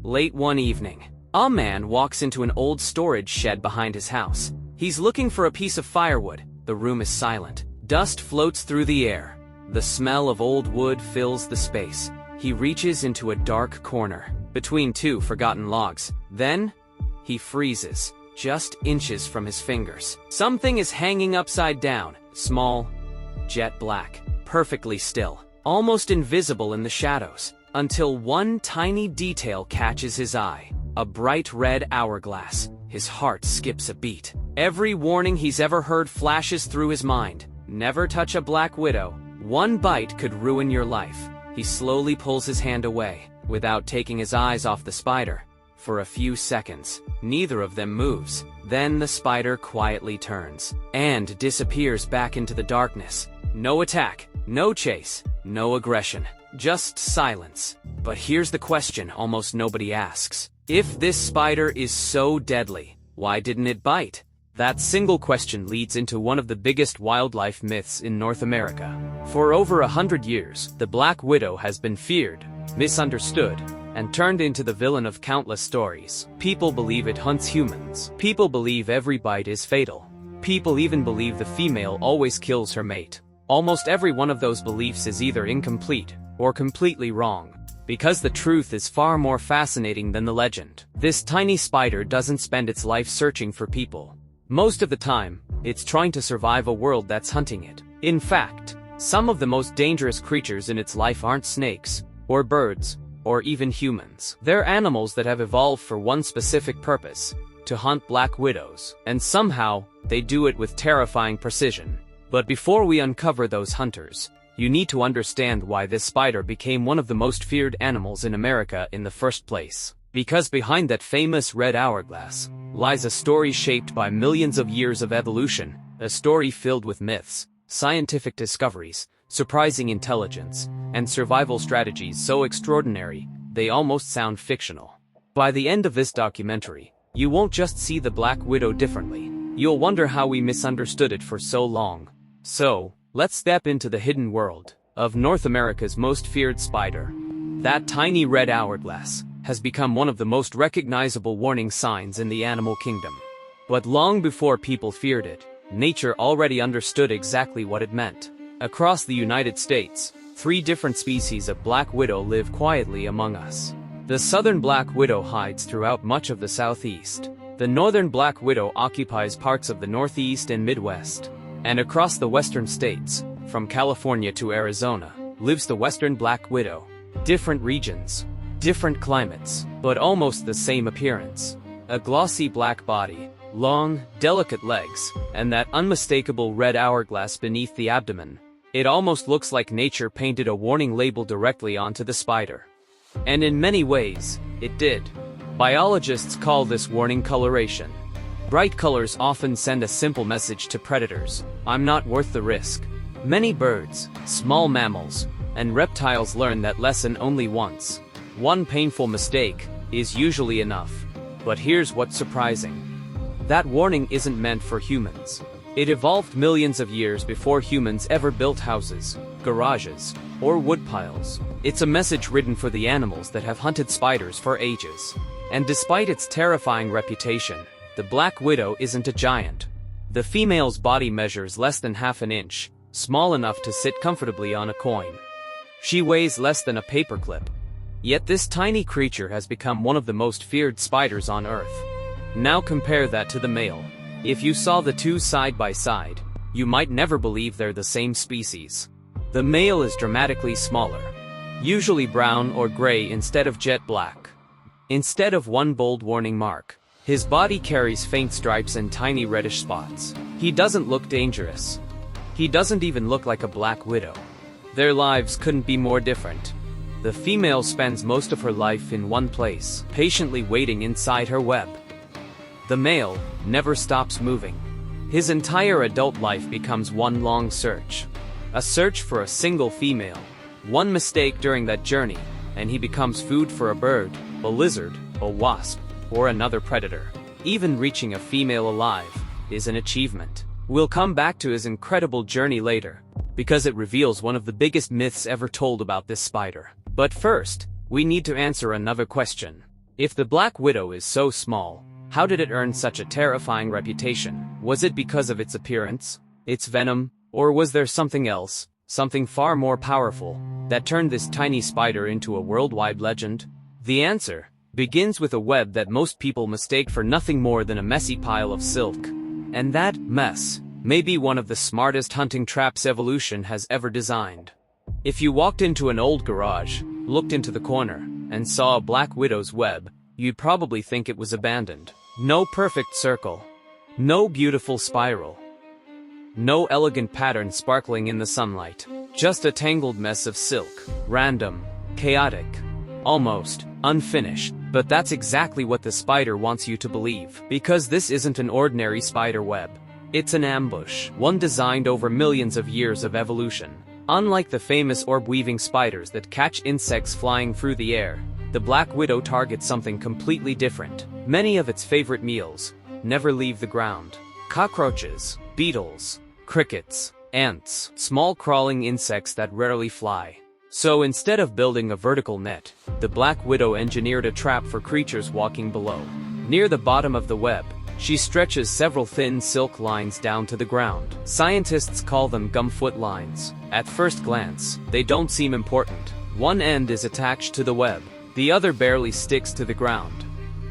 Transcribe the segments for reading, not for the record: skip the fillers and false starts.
Late one evening, a man walks into an old storage shed behind his house. He's looking for a piece of firewood. The room is silent. Dust floats through the air. The smell of old wood fills the space. He reaches into a dark corner, between two forgotten logs. Then, he freezes, just inches from his fingers. Something is hanging upside down, small, jet black, perfectly still, almost invisible in the shadows, until one tiny detail catches his eye. A bright red hourglass. His heart skips a beat. Every warning he's ever heard flashes through his mind. Never touch a black widow. One bite could ruin your life. He slowly pulls his hand away, without taking his eyes off the spider. For a few seconds, neither of them moves. Then the spider quietly turns, and disappears back into the darkness. No attack, no chase, no aggression, just silence. But here's the question almost nobody asks. If this spider is so deadly, why didn't it bite? That single question leads into one of the biggest wildlife myths in North America. For over 100 years, the black widow has been feared, misunderstood, and turned into the villain of countless stories. People believe it hunts humans. People believe every bite is fatal. People even believe the female always kills her mate. Almost every one of those beliefs is either incomplete or completely wrong. Because the truth is far more fascinating than the legend. This tiny spider doesn't spend its life searching for people. Most of the time, it's trying to survive a world that's hunting it. In fact, some of the most dangerous creatures in its life aren't snakes, or birds, or even humans. They're animals that have evolved for one specific purpose: to hunt black widows. And somehow, they do it with terrifying precision. But before we uncover those hunters, you need to understand why this spider became one of the most feared animals in America in the first place. Because behind that famous red hourglass lies a story shaped by millions of years of evolution, a story filled with myths, scientific discoveries, surprising intelligence, and survival strategies so extraordinary, they almost sound fictional. By the end of this documentary, you won't just see the black widow differently, you'll wonder how we misunderstood it for so long. So, let's step into the hidden world of North America's most feared spider. That tiny red hourglass has become one of the most recognizable warning signs in the animal kingdom. But long before people feared it, nature already understood exactly what it meant. Across the United States, 3 different species of black widow live quietly among us. The southern black widow hides throughout much of the southeast. The northern black widow occupies parts of the northeast and midwest. And across the western states, from California to Arizona, lives the western black widow. Different regions, different climates, but almost the same appearance. A glossy black body, long, delicate legs, and that unmistakable red hourglass beneath the abdomen. It almost looks like nature painted a warning label directly onto the spider. And in many ways, it did. Biologists call this warning coloration. Bright colors often send a simple message to predators: I'm not worth the risk. Many birds, small mammals, and reptiles learn that lesson only once. One painful mistake is usually enough. But here's what's surprising. That warning isn't meant for humans. It evolved millions of years before humans ever built houses, garages, or woodpiles. It's a message written for the animals that have hunted spiders for ages. And despite its terrifying reputation, the black widow isn't a giant. The female's body measures less than half an inch, small enough to sit comfortably on a coin. She weighs less than a paperclip. Yet this tiny creature has become one of the most feared spiders on Earth. Now compare that to the male. If you saw the two side by side, you might never believe they're the same species. The male is dramatically smaller, usually brown or gray instead of jet black. Instead of one bold warning mark, his body carries faint stripes and tiny reddish spots. He doesn't look dangerous. He doesn't even look like a black widow. Their lives couldn't be more different. The female spends most of her life in one place, patiently waiting inside her web. The male never stops moving. His entire adult life becomes one long search. A search for a single female. One mistake during that journey, and he becomes food for a bird, a lizard, a wasp, or another predator. Even reaching a female alive is an achievement. We'll come back to his incredible journey later, because it reveals one of the biggest myths ever told about this spider. But first, we need to answer another question. If the Black Widow is so small, how did it earn such a terrifying reputation? Was it because of its appearance, its venom, or was there something else, something far more powerful, that turned this tiny spider into a worldwide legend? The answer begins with a web that most people mistake for nothing more than a messy pile of silk. And that mess may be one of the smartest hunting traps evolution has ever designed. If you walked into an old garage, looked into the corner, and saw a Black Widow's web, you'd probably think it was abandoned. No perfect circle. No beautiful spiral. No elegant pattern sparkling in the sunlight. Just a tangled mess of silk. Random. Chaotic. Almost unfinished. But that's exactly what the spider wants you to believe. Because this isn't an ordinary spider web. It's an ambush. One designed over millions of years of evolution. Unlike the famous orb-weaving spiders that catch insects flying through the air, the Black Widow targets something completely different. Many of its favorite meals never leave the ground. Cockroaches, beetles, crickets, ants, small crawling insects that rarely fly. So instead of building a vertical net, the Black Widow engineered a trap for creatures walking below. Near the bottom of the web, she stretches several thin silk lines down to the ground. Scientists call them gumfoot lines. At first glance, they don't seem important. One end is attached to the web. The other barely sticks to the ground,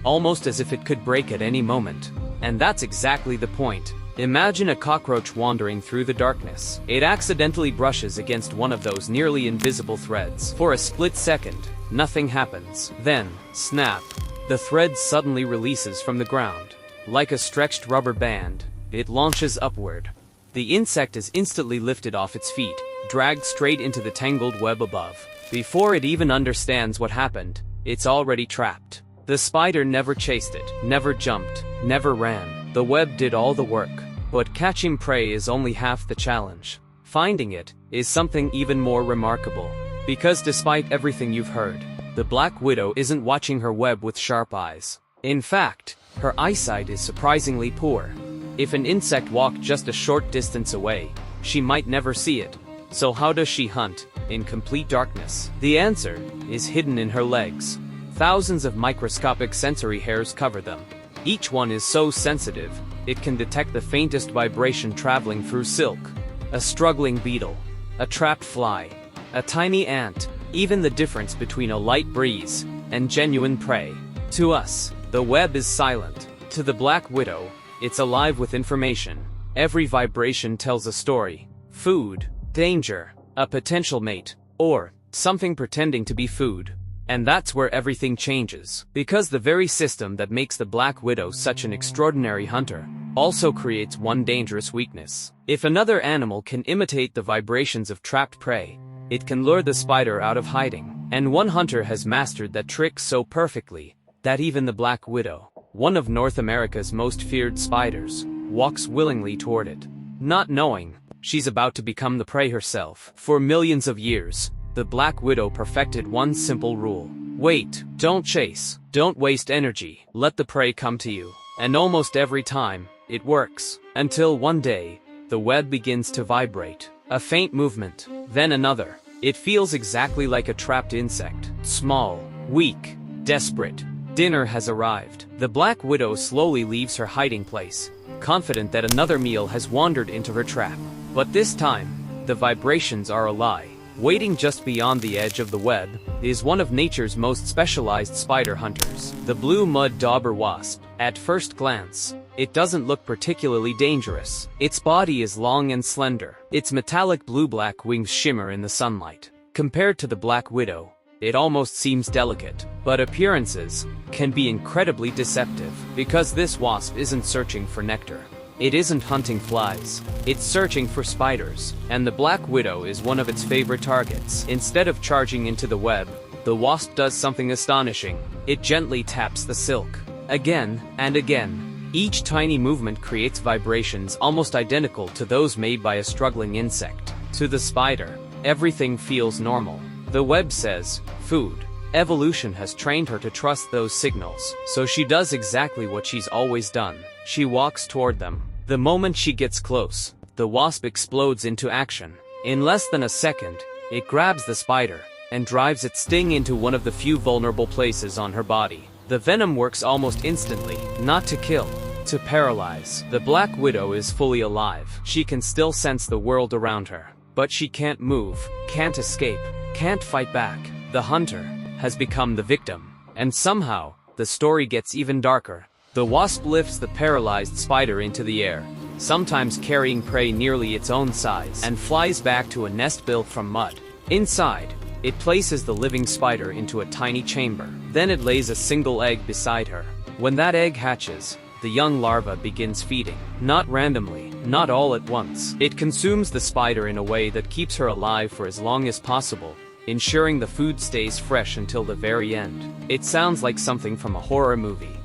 almost as if it could break at any moment. And that's exactly the point. Imagine a cockroach wandering through the darkness. It accidentally brushes against one of those nearly invisible threads. For a split second, nothing happens. Then, snap, the thread suddenly releases from the ground. Like a stretched rubber band, it launches upward. The insect is instantly lifted off its feet, dragged straight into the tangled web above. Before it even understands what happened, it's already trapped. The spider never chased it, never jumped, never ran. The web did all the work. But catching prey is only half the challenge. Finding it is something even more remarkable. Because despite everything you've heard, the Black Widow isn't watching her web with sharp eyes. In fact, her eyesight is surprisingly poor. If an insect walked just a short distance away, she might never see it. So how does she hunt in complete darkness? The answer is hidden in her legs. Thousands of microscopic sensory hairs cover them. Each one is so sensitive, it can detect the faintest vibration traveling through silk. A struggling beetle, a trapped fly, a tiny ant, even the difference between a light breeze and genuine prey. To us, the web is silent. To the Black Widow, it's alive with information. Every vibration tells a story. Food, danger, a potential mate, or something pretending to be food. And that's where everything changes. Because the very system that makes the Black Widow such an extraordinary hunter also creates one dangerous weakness. If another animal can imitate the vibrations of trapped prey, it can lure the spider out of hiding. And one hunter has mastered that trick so perfectly that even the Black Widow, one of North America's most feared spiders, walks willingly toward it, not knowing she's about to become the prey herself. For millions of years, the Black Widow perfected one simple rule. Wait, don't chase, don't waste energy, let the prey come to you. And almost every time, it works. Until one day, the web begins to vibrate. A faint movement, then another. It feels exactly like a trapped insect. Small, weak, desperate. Dinner has arrived. The Black Widow slowly leaves her hiding place, confident that another meal has wandered into her trap. But this time, the vibrations are a lie. Waiting just beyond the edge of the web is one of nature's most specialized spider hunters, the blue mud dauber wasp. At first glance, it doesn't look particularly dangerous. Its body is long and slender. Its metallic blue-black wings shimmer in the sunlight. Compared to the Black Widow, it almost seems delicate. But appearances can be incredibly deceptive, because this wasp isn't searching for nectar. It isn't hunting flies. It's searching for spiders, and the Black Widow is one of its favorite targets. Instead of charging into the web, the wasp does something astonishing. It gently taps the silk. Again and again. Each tiny movement creates vibrations almost identical to those made by a struggling insect. To the spider, everything feels normal. The web says, food. Evolution has trained her to trust those signals, so she does exactly what she's always done. She walks toward them. The moment she gets close, the wasp explodes into action. In less than a second, it grabs the spider and drives its sting into one of the few vulnerable places on her body. The venom works almost instantly, not to kill, to paralyze. The Black Widow is fully alive. She can still sense the world around her, but she can't move, can't escape, can't fight back. The hunter has become the victim. And somehow, the story gets even darker. The wasp lifts the paralyzed spider into the air, sometimes carrying prey nearly its own size, and flies back to a nest built from mud. Inside, it places the living spider into a tiny chamber. Then it lays a single egg beside her. When that egg hatches, the young larva begins feeding. Not randomly, not all at once. It consumes the spider in a way that keeps her alive for as long as possible, ensuring the food stays fresh until the very end. It sounds like something from a horror movie.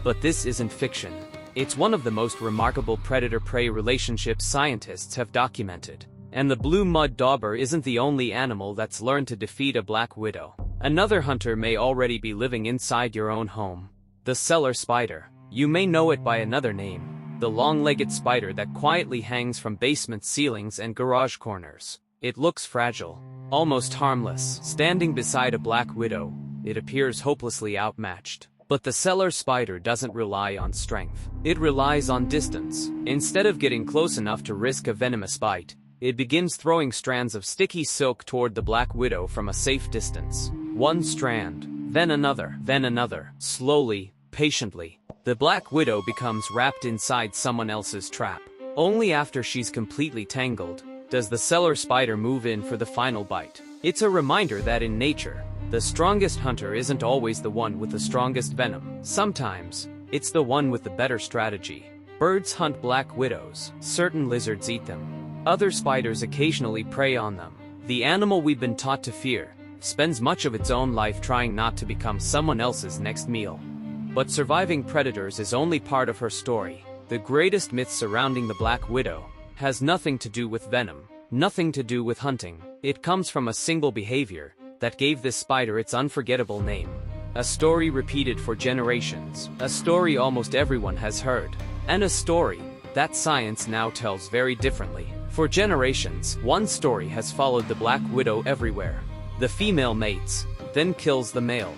But this isn't fiction. It's one of the most remarkable predator-prey relationships scientists have documented. And the blue mud dauber isn't the only animal that's learned to defeat a Black Widow. Another hunter may already be living inside your own home. The cellar spider. You may know it by another name. The long-legged spider that quietly hangs from basement ceilings and garage corners. It looks fragile, almost harmless. Standing beside a Black Widow, it appears hopelessly outmatched. But the cellar spider doesn't rely on strength. It relies on distance. Instead of getting close enough to risk a venomous bite, it begins throwing strands of sticky silk toward the Black Widow from a safe distance. One strand, then another. Slowly, patiently, the Black Widow becomes wrapped inside someone else's trap. Only after she's completely tangled does the cellar spider move in for the final bite. It's a reminder that in nature, the strongest hunter isn't always the one with the strongest venom. Sometimes, it's the one with the better strategy. Birds hunt Black Widows. Certain lizards eat them. Other spiders occasionally prey on them. The animal we've been taught to fear spends much of its own life trying not to become someone else's next meal. But surviving predators is only part of her story. The greatest myth surrounding the Black Widow has nothing to do with venom, nothing to do with hunting. It comes from a single behavior that gave this spider its unforgettable name. A story repeated for generations, a story almost everyone has heard, and a story that science now tells very differently. For generations, one story has followed the Black Widow everywhere. The female mates, then kills the male.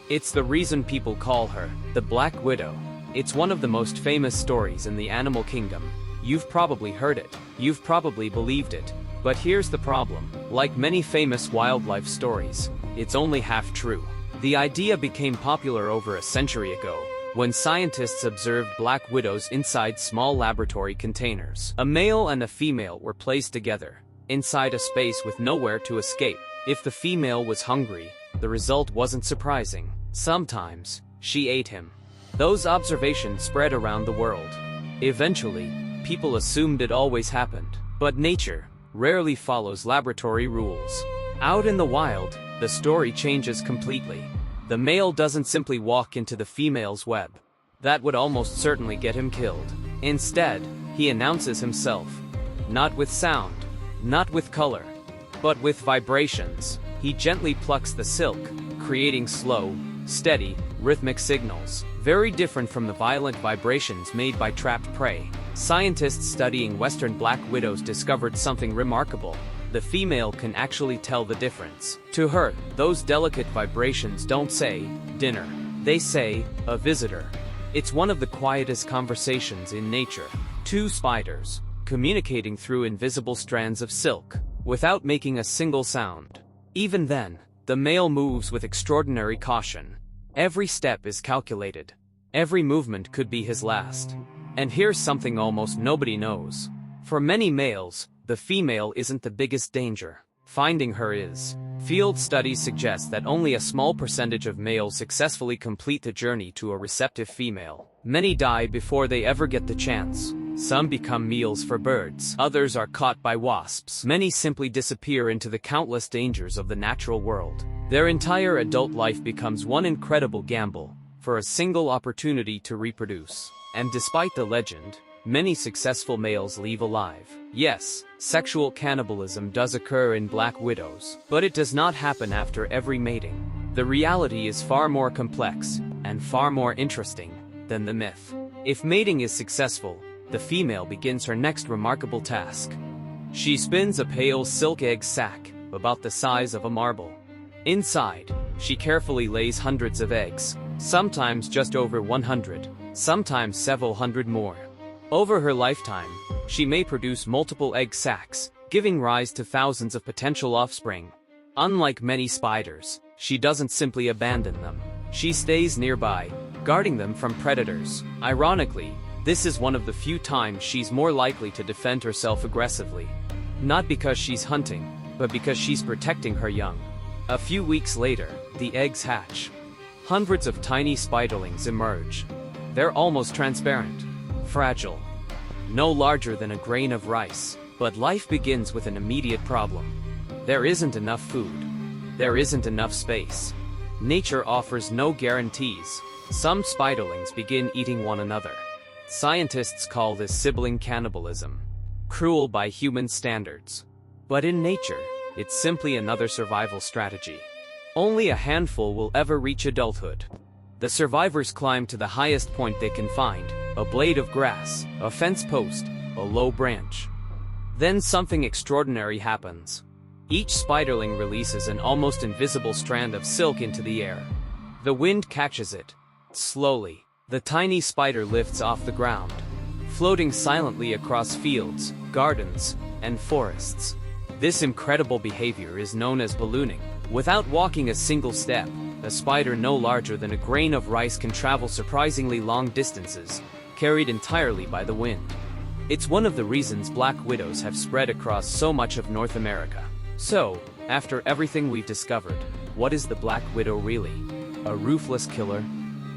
It's the reason people call her the Black Widow. It's one of the most famous stories in the animal kingdom. You've probably heard it. You've probably believed it. But here's the problem. Like many famous wildlife stories, it's only half true. The idea became popular over a century ago, when scientists observed Black Widows inside small laboratory containers. A male and a female were placed together, inside a space with nowhere to escape. If the female was hungry, the result wasn't surprising. Sometimes, she ate him. Those observations spread around the world. Eventually, people assumed it always happened. But nature rarely follows laboratory rules. Out in the wild, the story changes completely. The male doesn't simply walk into the female's web. That would almost certainly get him killed. Instead, he announces himself. Not with sound, not with color, but with vibrations. He gently plucks the silk, creating slow, steady, rhythmic signals, very different from the violent vibrations made by trapped prey. Scientists studying Western Black Widows discovered something remarkable. The female can actually tell the difference. To her, those delicate vibrations don't say, dinner. They say, a visitor. It's one of the quietest conversations in nature. Two spiders, communicating through invisible strands of silk, without making a single sound. Even then, the male moves with extraordinary caution. Every step is calculated. Every movement could be his last. And here's something almost nobody knows. For many males, the female isn't the biggest danger. Finding her is. Field studies suggest that only a small percentage of males successfully complete the journey to a receptive female. Many die before they ever get the chance. Some become meals for birds. Others are caught by wasps. Many simply disappear into the countless dangers of the natural world. Their entire adult life becomes one incredible gamble for a single opportunity to reproduce. And despite the legend, many successful males leave alive. Yes, sexual cannibalism does occur in Black Widows, but it does not happen after every mating. The reality is far more complex and far more interesting than the myth. If mating is successful, the female begins her next remarkable task. She spins a pale silk egg sac, about the size of a marble. Inside, she carefully lays hundreds of eggs, sometimes just over 100, sometimes several hundred more. Over her lifetime, she may produce multiple egg sacs, giving rise to thousands of potential offspring. Unlike many spiders, she doesn't simply abandon them. She stays nearby, guarding them from predators. Ironically, this is one of the few times she's more likely to defend herself aggressively. Not because she's hunting, but because she's protecting her young. A few weeks later, the eggs hatch. Hundreds of tiny spiderlings emerge. They're almost transparent, fragile, no larger than a grain of rice. But life begins with an immediate problem. There isn't enough food. There isn't enough space. Nature offers no guarantees. Some spiderlings begin eating one another. Scientists call this sibling cannibalism, cruel by human standards. But in nature, it's simply another survival strategy. Only a handful will ever reach adulthood. The survivors climb to the highest point they can find, a blade of grass, a fence post, a low branch. Then something extraordinary happens. Each spiderling releases an almost invisible strand of silk into the air. The wind catches it. Slowly, the tiny spider lifts off the ground, floating silently across fields, gardens, and forests. This incredible behavior is known as ballooning. Without walking a single step, a spider no larger than a grain of rice can travel surprisingly long distances, carried entirely by the wind. It's one of the reasons black widows have spread across so much of North America. So, after everything we've discovered, what is the black widow really? A ruthless killer?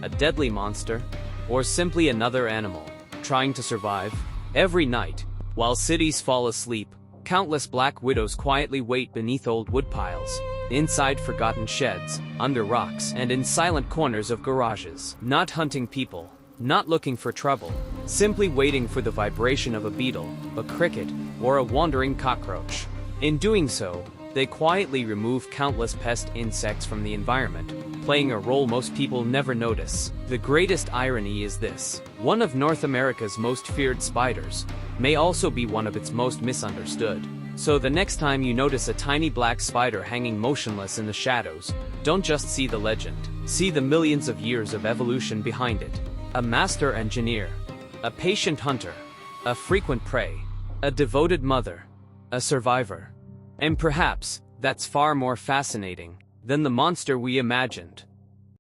A deadly monster? Or simply another animal, trying to survive? Every night, while cities fall asleep, countless black widows quietly wait beneath old woodpiles, inside forgotten sheds, under rocks, and in silent corners of garages. Not hunting people, not looking for trouble, simply waiting for the vibration of a beetle, a cricket, or a wandering cockroach. In doing so, they quietly remove countless pest insects from the environment, playing a role most people never notice. The greatest irony is this: one of North America's most feared spiders may also be one of its most misunderstood. So the next time you notice a tiny black spider hanging motionless in the shadows, don't just see the legend, see the millions of years of evolution behind it. A master engineer, a patient hunter, a frequent prey, a devoted mother, a survivor. And perhaps, that's far more fascinating than the monster we imagined.